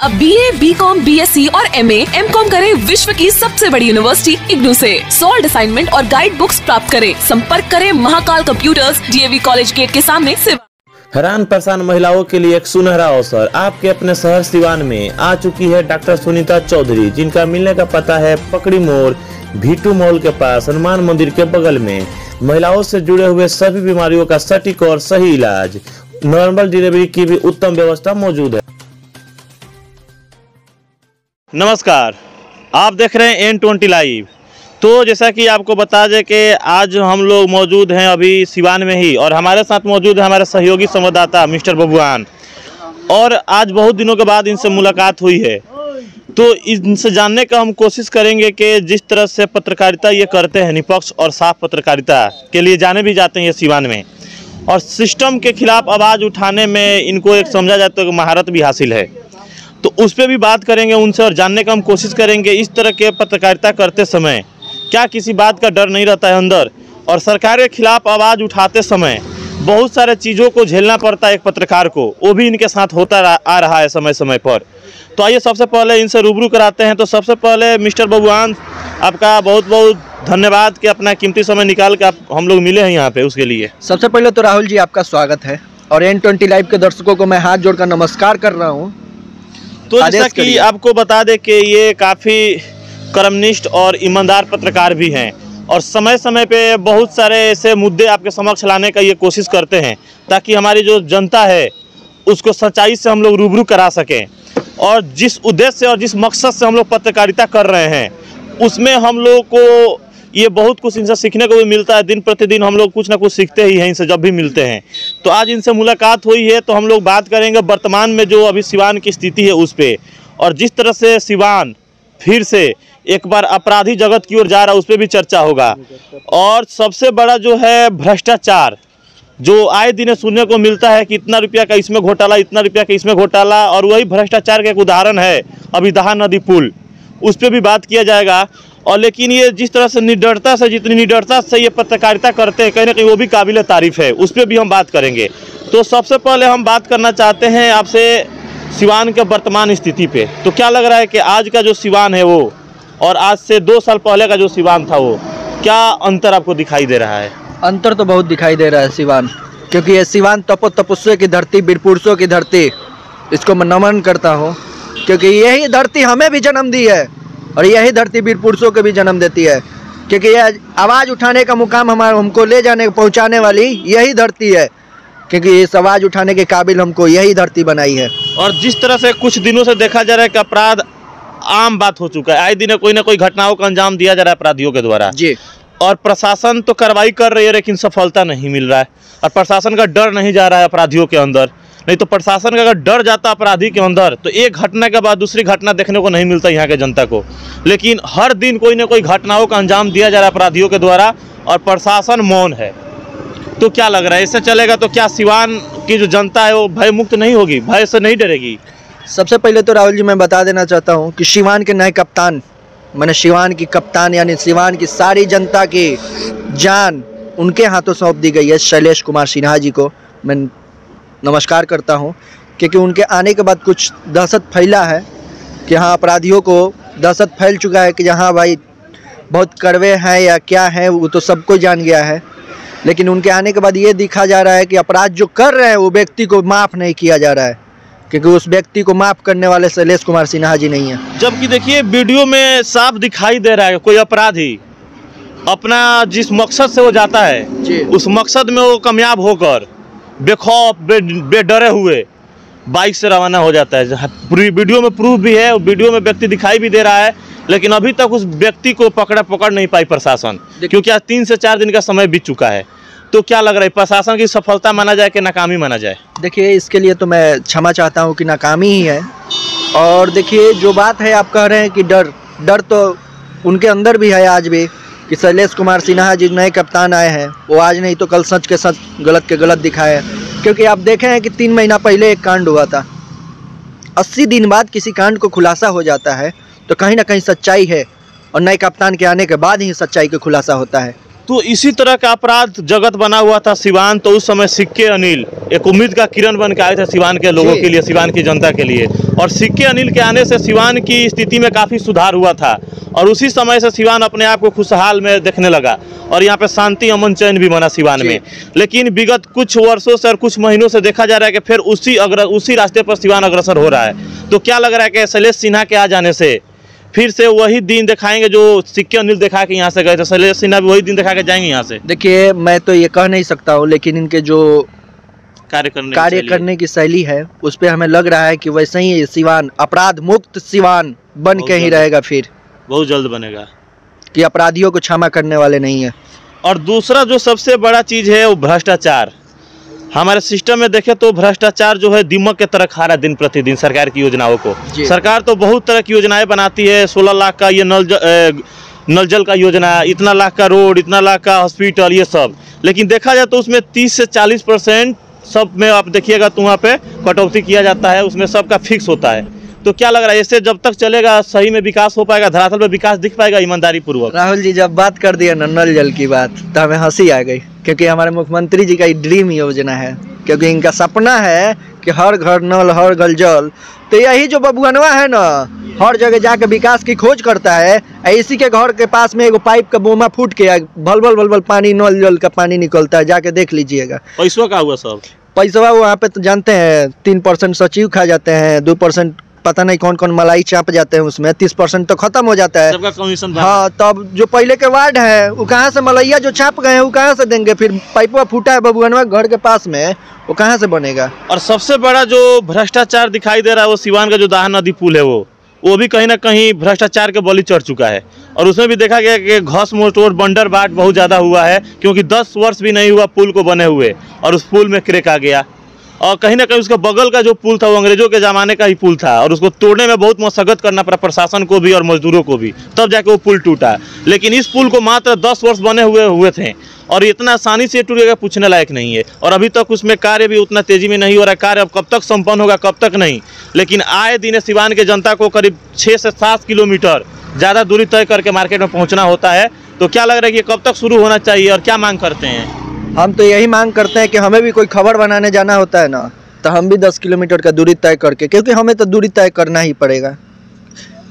अब BA, BCom, BSc और MA, MCom करें विश्व की सबसे बड़ी यूनिवर्सिटी इग्नू से। सॉल्ड असाइनमेंट और गाइड बुक्स प्राप्त करें। संपर्क करें Mahakal computers, DAV college gate के सामने से। हैरान परेशान महिलाओं के लिए एक सुनहरा अवसर आपके अपने शहर सिवान में आ चुकी है डॉक्टर सुनीता चौधरी, जिनका मिलने का पता है पकड़ी मोड़ V2 मॉल के पास हनुमान मंदिर के बगल में। महिलाओं से जुड़े हुए सभी बीमारियों का सटीक और सही इलाज, नॉर्मल डिलीवरी की भी उत्तम व्यवस्था मौजूद है। नमस्कार, आप देख रहे हैं N20 लाइव। तो जैसा कि आपको बता दें कि आज हम लोग मौजूद हैं अभी सिवान में ही, और हमारे साथ मौजूद है हमारे सहयोगी संवाददाता मिस्टर बबुआन। और आज बहुत दिनों के बाद इनसे मुलाकात हुई है, तो इनसे जानने का हम कोशिश करेंगे कि जिस तरह से पत्रकारिता ये करते हैं, निष्पक्ष और साफ पत्रकारिता के लिए जाने भी जाते हैं ये सिवान में, और सिस्टम के खिलाफ आवाज़ उठाने में इनको एक समझा जाता है कि महारत भी हासिल है। तो उस पर भी बात करेंगे उनसे और जानने का हम कोशिश करेंगे इस तरह के पत्रकारिता करते समय क्या किसी बात का डर नहीं रहता है अंदर, और सरकार के खिलाफ आवाज़ उठाते समय बहुत सारे चीज़ों को झेलना पड़ता है एक पत्रकार को, वो भी इनके साथ होता आ रहा है समय समय पर। तो आइए सबसे पहले इनसे रूबरू कराते हैं। तो सबसे पहले मिस्टर बबुआन, आपका बहुत बहुत धन्यवाद कि अपना कीमती समय निकाल के आप हम लोग मिले हैं यहाँ पे, उसके लिए। सबसे पहले तो राहुल जी आपका स्वागत है, और N20 लाइव के दर्शकों को मैं हाथ जोड़कर नमस्कार कर रहा हूँ। तो जैसा कि आपको बता दें कि ये काफ़ी कर्मनिष्ठ और ईमानदार पत्रकार भी हैं, और समय समय पे बहुत सारे ऐसे मुद्दे आपके समक्ष लाने का ये कोशिश करते हैं ताकि हमारी जो जनता है उसको सच्चाई से हम लोग रूबरू करा सकें। और जिस उद्देश्य और जिस मकसद से हम लोग पत्रकारिता कर रहे हैं उसमें हम लोग को ये बहुत कुछ इनसे सीखने को भी मिलता है। दिन प्रतिदिन हम लोग कुछ ना कुछ सीखते ही हैं इनसे जब भी मिलते हैं। तो आज इनसे मुलाकात हुई है, तो हम लोग बात करेंगे वर्तमान में जो अभी सिवान की स्थिति है उस पर, और जिस तरह से सिवान फिर से एक बार अपराधी जगत की ओर जा रहा है उस पर भी चर्चा होगा। और सबसे बड़ा जो है भ्रष्टाचार, जो आए दिन सुनने को मिलता है कि इतना रुपया का इसमें घोटाला, इतना रुपया का इसमें घोटाला, और वही भ्रष्टाचार का एक उदाहरण है अभी दहा नदी पुल, उस पर भी बात किया जाएगा। और लेकिन ये जिस तरह से निडरता से, जितनी निडरता से ये पत्रकारिता करते हैं, कहीं ना कहीं वो भी काबिल तारीफ है, उस पर भी हम बात करेंगे। तो सबसे पहले हम बात करना चाहते हैं आपसे सिवान के वर्तमान स्थिति पे। तो क्या लग रहा है कि आज का जो सिवान है वो और आज से 2 साल पहले का जो सिवान था वो, क्या अंतर आपको दिखाई दे रहा है? अंतर तो बहुत दिखाई दे रहा है सिवान, क्योंकि ये सिवान तपस्या की धरती, वीर पुरुषों की धरती, इसको मैं नमन करता हूँ, क्योंकि यही धरती हमें भी जन्म दी है और यही धरती वीर पुरुषों को भी जन्म देती है। क्योंकि यह आवाज़ उठाने का मुकाम हमको ले जाने पहुँचाने वाली यही धरती है, क्योंकि इस आवाज़ उठाने के काबिल हमको यही धरती बनाई है। और जिस तरह से कुछ दिनों से देखा जा रहा है कि अपराध आम बात हो चुका है, आए दिन कोई ना कोई घटनाओं का अंजाम दिया जा रहा है अपराधियों के द्वारा जी, और प्रशासन तो कार्रवाई कर रही है लेकिन सफलता नहीं मिल रहा है, और प्रशासन का डर नहीं जा रहा है अपराधियों के अंदर। नहीं तो प्रशासन का अगर डर जाता अपराधी के अंदर तो एक घटना के बाद दूसरी घटना देखने को नहीं मिलता यहाँ के जनता को। लेकिन हर दिन कोई ना कोई घटनाओं का अंजाम दिया जा रहा है अपराधियों के द्वारा, और प्रशासन मौन है। तो क्या लग रहा है इससे चलेगा तो क्या सिवान की जो जनता है वो भय मुक्त नहीं होगी, भय से नहीं डरेगी? सबसे पहले तो राहुल जी मैं बता देना चाहता हूँ कि सिवान के नए कप्तान, मैंने सिवान की कप्तान यानी सिवान की सारी जनता की जान उनके हाथों सौंप दी गई है। शैलेश कुमार सिन्हा जी को मैं नमस्कार करता हूं, क्योंकि उनके आने के बाद कुछ दहशत फैला है कि हाँ, अपराधियों को दहशत फैल चुका है कि यहाँ भाई बहुत कड़वे हैं या क्या है, वो तो सबको जान गया है। लेकिन उनके आने के बाद ये दिखा जा रहा है कि अपराध जो कर रहे हैं वो व्यक्ति को माफ़ नहीं किया जा रहा है, क्योंकि उस व्यक्ति को माफ़ करने वाले शैलेश कुमार सिन्हा जी नहीं है। जबकि देखिए वीडियो में साफ दिखाई दे रहा है कोई अपराधी अपना जिस मकसद से वो जाता है जी, उस मकसद में वो कामयाब होकर बेखौफ बेडरे हुए बाइक से रवाना हो जाता है। पूरी वीडियो में प्रूफ भी है, वीडियो में व्यक्ति दिखाई भी दे रहा है, लेकिन अभी तक उस व्यक्ति को पकड़ नहीं पाई प्रशासन, क्योंकि आज 3 से 4 दिन का समय बीत चुका है। तो क्या लग रहा है प्रशासन की सफलता माना जाए कि नाकामी माना जाए? देखिए, इसके लिए तो मैं क्षमा चाहता हूँ कि नाकामी ही है। और देखिए, जो बात है आप कह रहे हैं कि डर तो उनके अंदर भी है आज भी, कि शैलेश कुमार सिन्हा जी नए कप्तान आए हैं, वो आज नहीं तो कल सच के सच, गलत के गलत दिखाए। क्योंकि आप देखे हैं कि 3 महीना पहले एक कांड हुआ था, 80 दिन बाद किसी कांड को खुलासा हो जाता है तो कहीं ना कहीं सच्चाई है, और नए कप्तान के आने के बाद ही सच्चाई का खुलासा होता है। तो इसी तरह का अपराध जगत बना हुआ था सिवान। तो उस समय सिक्के अनिल एक उम्मीद का किरण बन के आए थे सिवान के लोगों के लिए, सिवान की जनता के लिए। और सिक्के अनिल के आने से सिवान की स्थिति में काफ़ी सुधार हुआ था और उसी समय से सिवान अपने आप को खुशहाल में देखने लगा और यहाँ पे शांति अमन चैन भी बना सिवान में। लेकिन विगत कुछ वर्षों से और कुछ महीनों से देखा जा रहा है कि फिर उसी रास्ते पर सिवान अग्रसर हो रहा है। तो क्या लग रहा है कि शैलेश सिन्हा के आ जाने से फिर से वही दिन दिखाएंगे जो सिक्के अनिल दिखा के यहाँ से गए थे, शैलेश सिन्हा भी वही दिन दिखा के जाएंगे यहाँ से? देखिए, मैं तो ये कह नहीं सकता हूँ, लेकिन इनके जो कार्य करने की शैली है उस पर हमें लग रहा है कि वैसे ही सिवान अपराध मुक्त सिवान बन के ही रहेगा, फिर बहुत जल्द बनेगा, कि अपराधियों को क्षमा करने वाले नहीं है। और दूसरा जो सबसे बड़ा चीज है वो भ्रष्टाचार। हमारे सिस्टम में देखें तो भ्रष्टाचार जो है दीमक के तरह खा रहा है दिन प्रतिदिन सरकार की योजनाओं को। सरकार तो बहुत तरह की योजनाएं बनाती है, 16 लाख का ये नल जल का योजना, इतना लाख का रोड, इतना लाख का हॉस्पिटल, ये सब। लेकिन देखा जाए तो उसमें 30 से 40% सब में आप देखिएगा तो वहाँ पे कटौती किया जाता है, उसमें सबका फिक्स होता है। तो क्या लग रहा है इससे जब तक चलेगा सही में विकास हो पाएगा, धरातल पे विकास दिख पाएगा ईमानदारी पूर्वक? राहुल जी, जब बात कर दिया नल जल की बात तो हमें हंसी आ गई, क्योंकि हमारे मुख्यमंत्री जी का ये ड्रीम योजना है, क्योंकि इनका सपना है कि हर घर नल हर घर जल। तो यही जो बबुआनवा है ना, हर जगह जाके विकास की खोज करता है, इसी के घर के पास में एगो पाइप का बोमा फूट के भल पानी नल जल का पानी निकलता है, जाके देख लीजिएगा। पैसों का हुआ सब पैसा वहाँ पे तो जानते हैं 3% सचिव खा जाते हैं, 2% पता नहीं कौन कौन मलाई चाप जाते हैं उसमें, 30% तो खत्म हो जाता है सबका कमीशन। हाँ, तब जो पहले के वार्ड है वो कहाँ से मलैया जो छाप गए हैं वो कहाँ से देंगे? फिर पाइपवा फूटा है बबुआनवा घर के पास में, वो कहाँ से बनेगा? और सबसे बड़ा जो भ्रष्टाचार दिखाई दे रहा है वो सिवान का जो दाहा नदी पुल है वो भी कहीं ना कहीं भ्रष्टाचार के बलि चढ़ चुका है। और उसमें भी देखा गया कि घस मोटोर बंडर बाट बहुत ज़्यादा हुआ है, क्योंकि 10 वर्ष भी नहीं हुआ पुल को बने हुए और उस पुल में क्रेक आ गया। और कहीं ना कहीं उसके बगल का जो पुल था वो अंग्रेजों के ज़माने का ही पुल था और उसको तोड़ने में बहुत मशक्कत करना पड़ा प्रशासन को भी और मजदूरों को भी, तब जाके वो पुल टूटा। लेकिन इस पुल को मात्र 10 वर्ष बने हुए थे और इतना आसानी से टूटेगा पूछने लायक नहीं है। और अभी तक उसमें कार्य भी उतना तेज़ी में नहीं हो रहा। कार्य अब कब तक संपन्न होगा कब तक नहीं, लेकिन आए दिन सिवान के जनता को करीब 6 से 7 किलोमीटर ज़्यादा दूरी तय करके मार्केट में पहुँचना होता है। तो क्या लग रहा है कि कब तक शुरू होना चाहिए और क्या मांग करते हैं? हम तो यही मांग करते हैं कि हमें भी कोई खबर बनाने जाना होता है ना, तो हम भी 10 किलोमीटर का दूरी तय करके, क्योंकि हमें तो दूरी तय करना ही पड़ेगा।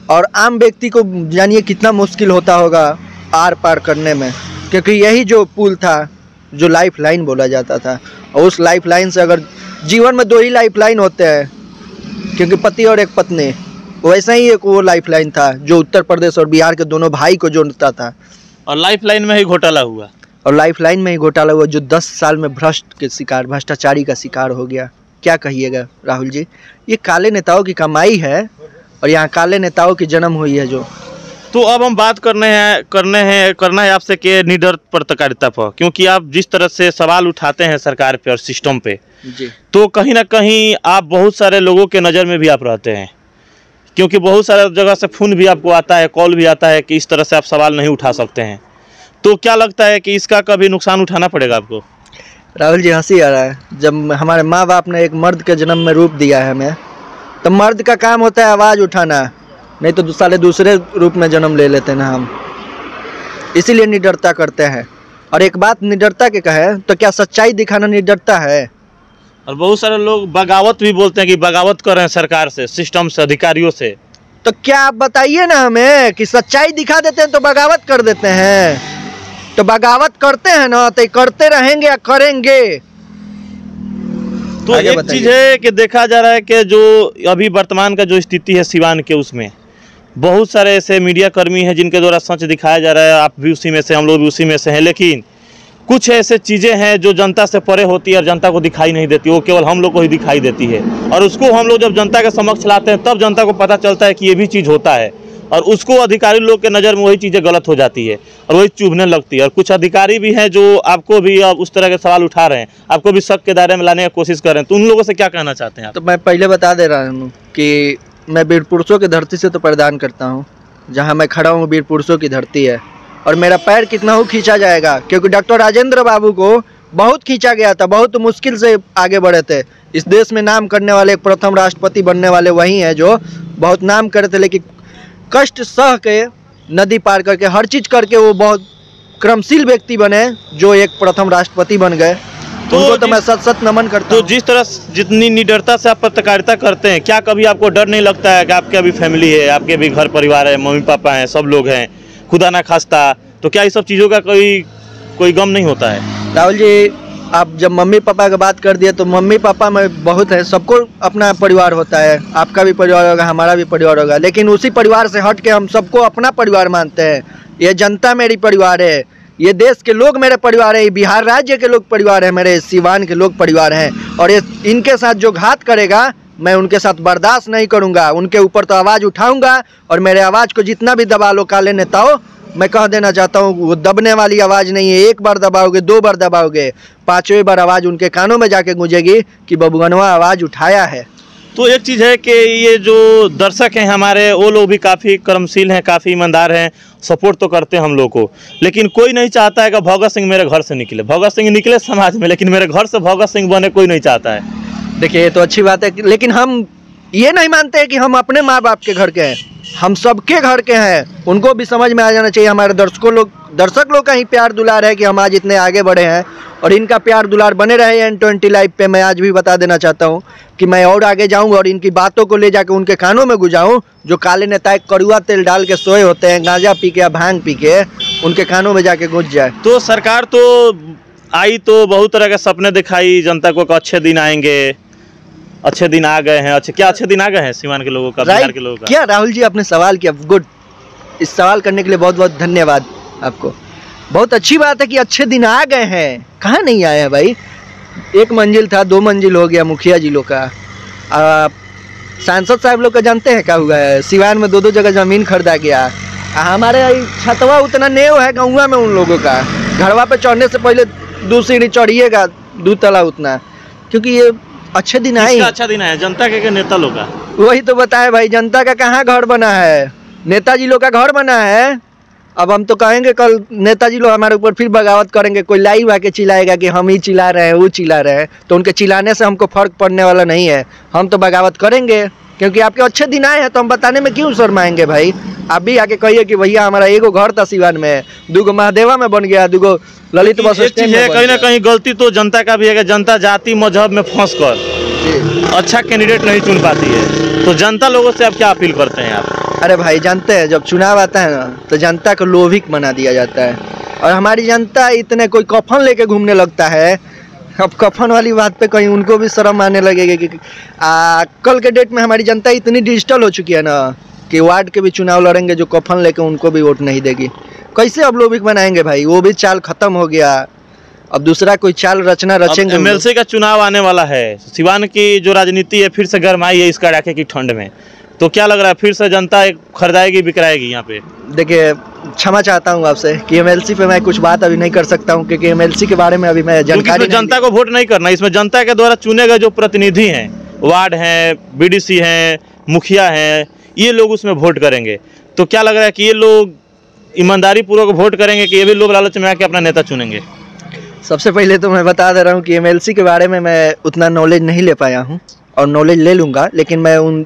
और आम व्यक्ति को जानिए कितना मुश्किल होता होगा आर पार करने में, क्योंकि यही जो पुल था जो लाइफ लाइन बोला जाता था, और उस लाइफ लाइन से अगर जीवन में 2 ही लाइफ लाइन होते हैं, क्योंकि पति और एक पत्नी, वैसा ही एक वो लाइफ लाइन था जो उत्तर प्रदेश और बिहार के दोनों भाई को जोड़ता था। और लाइफ लाइन में ही घोटाला हुआ, और लाइफ लाइन में ही घोटाला हुआ जो 10 साल में भ्रष्टाचारी का शिकार हो गया। क्या कहिएगा राहुल जी, ये काले नेताओं की कमाई है और यहाँ काले नेताओं की जन्म हुई है जो। तो अब हम बात करना है आपसे कि निडर पत्रकारिता पर, क्योंकि आप जिस तरह से सवाल उठाते हैं सरकार पे और सिस्टम पे जी, तो कहीं ना कहीं आप बहुत सारे लोगों के नज़र में भी आप रहते हैं, क्योंकि बहुत सारे जगह से फोन भी आपको आता है, कॉल भी आता है कि इस तरह से आप सवाल नहीं उठा सकते हैं। तो क्या लगता है कि इसका कभी नुकसान उठाना पड़ेगा आपको? राहुल जी, हंसी आ रहा है। जब हमारे माँ बाप ने एक मर्द के जन्म में रूप दिया है हमें, तो मर्द का काम होता है आवाज़ उठाना, नहीं तो साले दूसरे रूप में जन्म ले लेते ना हम, इसीलिए निडरता करते हैं। और एक बात निडरता के कहे तो क्या सच्चाई दिखाना निडरता है? और बहुत सारे लोग बगावत भी बोलते हैं कि बगावत कर रहे हैं सरकार से, सिस्टम से, अधिकारियों से। तो क्या आप बताइए ना हमें कि सच्चाई दिखा देते हैं तो बगावत कर देते हैं? तो बगावत करते हैं ना तो करते रहेंगे या करेंगे। तो एक चीज है कि देखा जा रहा है कि जो अभी वर्तमान का जो स्थिति है सिवान के, उसमें बहुत सारे ऐसे मीडिया कर्मी हैं जिनके द्वारा सच दिखाया जा रहा है। आप भी उसी में से, हम लोग भी उसी में से हैं, लेकिन कुछ ऐसे चीज़ें हैं जो जनता से परे होती है और जनता को दिखाई नहीं देती, वो केवल हम लोग को ही दिखाई देती है। और उसको हम लोग जब जनता के समक्ष लाते हैं तब जनता को पता चलता है कि ये भी चीज़ होता है, और उसको अधिकारी लोग के नज़र में वही चीज़ें गलत हो जाती है और वही चुभने लगती है। और कुछ अधिकारी भी हैं जो आपको भी उस तरह के सवाल उठा रहे हैं, आपको भी शक के दायरे में लाने की कोशिश कर रहे हैं। तो उन लोगों से क्या कहना चाहते हैं आप? तो मैं पहले बता दे रहा हूँ कि मैं वीर पुरुषों की धरती से तो प्रदान करता हूँ, जहाँ मैं खड़ा हूँ वीर पुरुषों की धरती है। और मेरा पैर कितना हो खींचा जाएगा, क्योंकि डॉक्टर राजेंद्र बाबू को बहुत खींचा गया था, बहुत मुश्किल से आगे बढ़े थे। इस देश में नाम करने वाले एक प्रथम राष्ट्रपति बनने वाले वही हैं जो बहुत नाम करे थे, लेकिन कष्ट सह के नदी पार करके हर चीज़ करके वो बहुत क्रमशील व्यक्ति बने जो एक प्रथम राष्ट्रपति बन गए, तो उनको तो मैं सत नमन करता हूँ। तो जिस तरह जितनी निडरता से आप पत्रकारिता करते हैं, क्या कभी आपको डर नहीं लगता है कि आपके अभी फैमिली है, आपके भी घर परिवार है, मम्मी पापा हैं, सब लोग हैं, खुदा ना खास्ता, तो क्या इस सब चीज़ों का कोई गम नहीं होता है? राहुल जी, आप जब मम्मी पापा की बात कर दिए तो मम्मी पापा में बहुत है, सबको अपना परिवार होता है, आपका भी परिवार होगा, हमारा भी परिवार होगा, लेकिन उसी परिवार से हट के हम सबको अपना परिवार मानते हैं। ये जनता मेरी परिवार है, ये देश के लोग मेरे परिवार है, बिहार राज्य के लोग परिवार है, मेरे सिवान के लोग परिवार हैं, और ये इनके साथ जो घात करेगा मैं उनके साथ बर्दाश्त नहीं करूंगा। उनके ऊपर तो आवाज़ उठाऊंगा, और मेरे आवाज़ को जितना भी दबा लो काले नेताओं, मैं कह देना चाहता हूँ वो दबने वाली आवाज़ नहीं है। एक बार दबाओगे, 2 बार दबाओगे, 5वें बार आवाज़ उनके कानों में जाके गूंजेगी कि बबुगनवा आवाज़ उठाया है। तो एक चीज़ है कि ये जो दर्शक हैं हमारे, वो लोग भी काफ़ी कर्मशील हैं, काफ़ी ईमानदार हैं, सपोर्ट तो करते हैं हम लोग को, लेकिन कोई नहीं चाहता है कि भगत सिंह मेरे घर से निकले। भगत सिंह निकले समाज में, लेकिन मेरे घर से भगत सिंह बने कोई नहीं चाहता है। देखिए, ये तो अच्छी बात है, लेकिन हम ये नहीं मानते हैं कि हम अपने माँ बाप के घर के हैं, हम सबके घर के हैं। उनको भी समझ में आ जाना चाहिए, हमारे दर्शक लोग का ही प्यार दुलार है कि हम आज इतने आगे बढ़े हैं, और इनका प्यार दुलार बने रहे N20 लाइव पे। मैं आज भी बता देना चाहता हूं कि मैं और आगे जाऊंगा और इनकी बातों को ले जाकर उनके कानों में गुजाऊं। जो काले नेता कड़ुआ तेल डाल के सोए होते हैं, गांजा पी के या भांग पी के, उनके कानों में जाके गुंज जाए। तो सरकार तो आई, तो बहुत तरह के सपने दिखाई जनता को, अच्छे दिन आएंगे, अच्छे दिन आ गए हैं। क्या अच्छे दिन आ गए हैं सीवान के लोगों का, बिहार के लोगों का? क्या राहुल जी, आपने सवाल किया, गुड। इस सवाल करने के लिए बहुत बहुत धन्यवाद आपको। बहुत अच्छी बात है कि अच्छे दिन आ गए हैं। कहाँ नहीं आए हैं भाई? 1 मंजिल था, 2 मंजिल हो गया मुखिया जी लोग का। सांसद साहब लोग का जानते हैं क्या हुआ है? सिवान में 2-2 जगह ज़मीन खरीदा गया। हमारे छतवा उतना नेव है गाँव में उन लोगों का, घरवा पे चढ़ने से पहले 2 सीढ़ी चढ़िएगा, 2 तला उतना, क्योंकि ये अच्छे दिन आए। अच्छा दिन आया जनता के नेता लोग का? वही तो बताए भाई, जनता का कहाँ घर बना है? नेताजी लोग का घर बना है। अब हम तो कहेंगे कल नेताजी लोग हमारे ऊपर फिर बगावत करेंगे, कोई लाइव आके चिल्लाएगा कि हम ही चिल्ला रहे हैं, वो चिल्ला रहे हैं, तो उनके चिल्लाने से हमको फर्क पड़ने वाला नहीं है। हम तो बगावत करेंगे, क्योंकि आपके अच्छे दिन आए हैं, तो हम बताने में क्यों शर्माएंगे भाई? आप भी आके कहिए कि भैया हमारा 1 घर था सिवान में, 2 महादेवा में बन गया, 2 ललित बस स्टैंड में। कहीं ना कहीं गलती तो जनता का भी है कि जनता जाति मजहब में फंस कर अच्छा कैंडिडेट नहीं चुन पाती है। तो जनता लोगों से आप क्या अपील करते हैं आप? अरे भाई, जानते हैं जब चुनाव आता है ना, तो जनता को लोभिक बना दिया जाता है, और हमारी जनता इतने कोई कफन लेके घूमने लगता है। अब कफन वाली बात पे कहीं उनको भी शर्म आने लगेगी कि कल के डेट में हमारी जनता इतनी डिजिटल हो चुकी है ना कि वार्ड के भी चुनाव लड़ेंगे जो कफन लेके, उनको भी वोट नहीं देगी। कैसे अब लोभिक बनाएंगे भाई? वो भी चाल खत्म हो गया, अब दूसरा कोई चाल रचना रचेंगे। MLC का चुनाव आने वाला है, सिवान की जो राजनीति है फिर से गरमाई है इस कड़ाके की ठंड में, तो क्या लग रहा है फिर से जनता खरीदाएगी, बिकराएगी यहाँ पे? देखिए, क्षमा चाहता हूँ आपसे कि MLC पे मैं कुछ बात अभी नहीं कर सकता हूँ, क्योंकि MLC के बारे में अभी मैं जानकारी नहीं। जनता को वोट नहीं करना, इसमें जनता के द्वारा चुने गए जो प्रतिनिधि हैं, वार्ड हैं, BDC हैं, मुखिया हैं, ये लोग उसमें वोट करेंगे। तो क्या लग रहा है कि ये लोग ईमानदारी पूर्वक वोट करेंगे कि ये भी लोग लालच में आके अपना नेता चुनेंगे? सबसे पहले तो मैं बता दे रहा हूँ कि MLC के बारे में मैं उतना नॉलेज नहीं ले पाया हूँ, और नॉलेज ले लूँगा, लेकिन मैं उन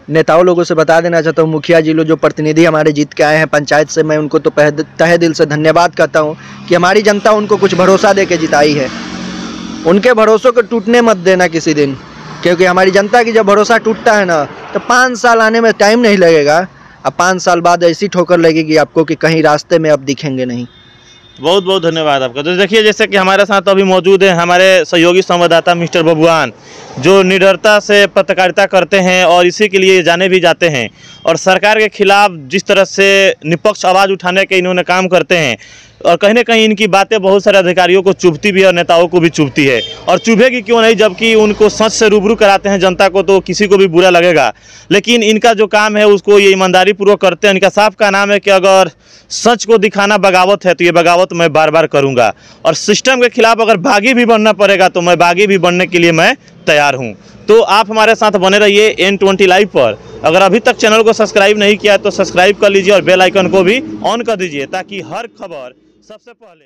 नेताओं लोगों से बता देना चाहता हूँ, मुखिया जी लोग जो प्रतिनिधि हमारे जीत के आए हैं पंचायत से, मैं उनको तो तहे दिल से धन्यवाद करता हूँ कि हमारी जनता उनको कुछ भरोसा दे के जिताई है। उनके भरोसों को टूटने मत देना किसी दिन, क्योंकि हमारी जनता की जब भरोसा टूटता है ना, तो 5 साल आने में टाइम नहीं लगेगा, अब 5 साल बाद ऐसी ठोकर लगेगी आपको कि कहीं रास्ते में अब दिखेंगे नहीं। बहुत बहुत धन्यवाद आपका। तो देखिए, जैसे कि हमारे साथ अभी मौजूद है हमारे सहयोगी संवाददाता मिस्टर बबुआन, जो निडरता से पत्रकारिता करते हैं और इसी के लिए जाने भी जाते हैं, और सरकार के खिलाफ जिस तरह से निष्पक्ष आवाज़ उठाने के इन्होंने काम करते हैं, और कहीं ना कहीं इनकी बातें बहुत सारे अधिकारियों को चुभती भी है और नेताओं को भी चुभती है, और चुभेगी क्यों नहीं, जबकि उनको सच से रूबरू कराते हैं जनता को, तो किसी को भी बुरा लगेगा। लेकिन इनका जो काम है उसको ये ईमानदारी पूर्वक करते हैं। इनका साफ का नाम है कि अगर सच को दिखाना बगावत है तो ये बगावत मैं बार बार करूँगा, और सिस्टम के खिलाफ अगर बागी भी बनना पड़ेगा तो मैं बागी भी बनने के लिए मैं तैयार हूँ। तो आप हमारे साथ बने रहिए N20 लाइव पर। अगर अभी तक चैनल को सब्सक्राइब नहीं किया तो सब्सक्राइब कर लीजिए और बेल आइकन को भी ऑन कर दीजिए, ताकि हर खबर सबसे पहले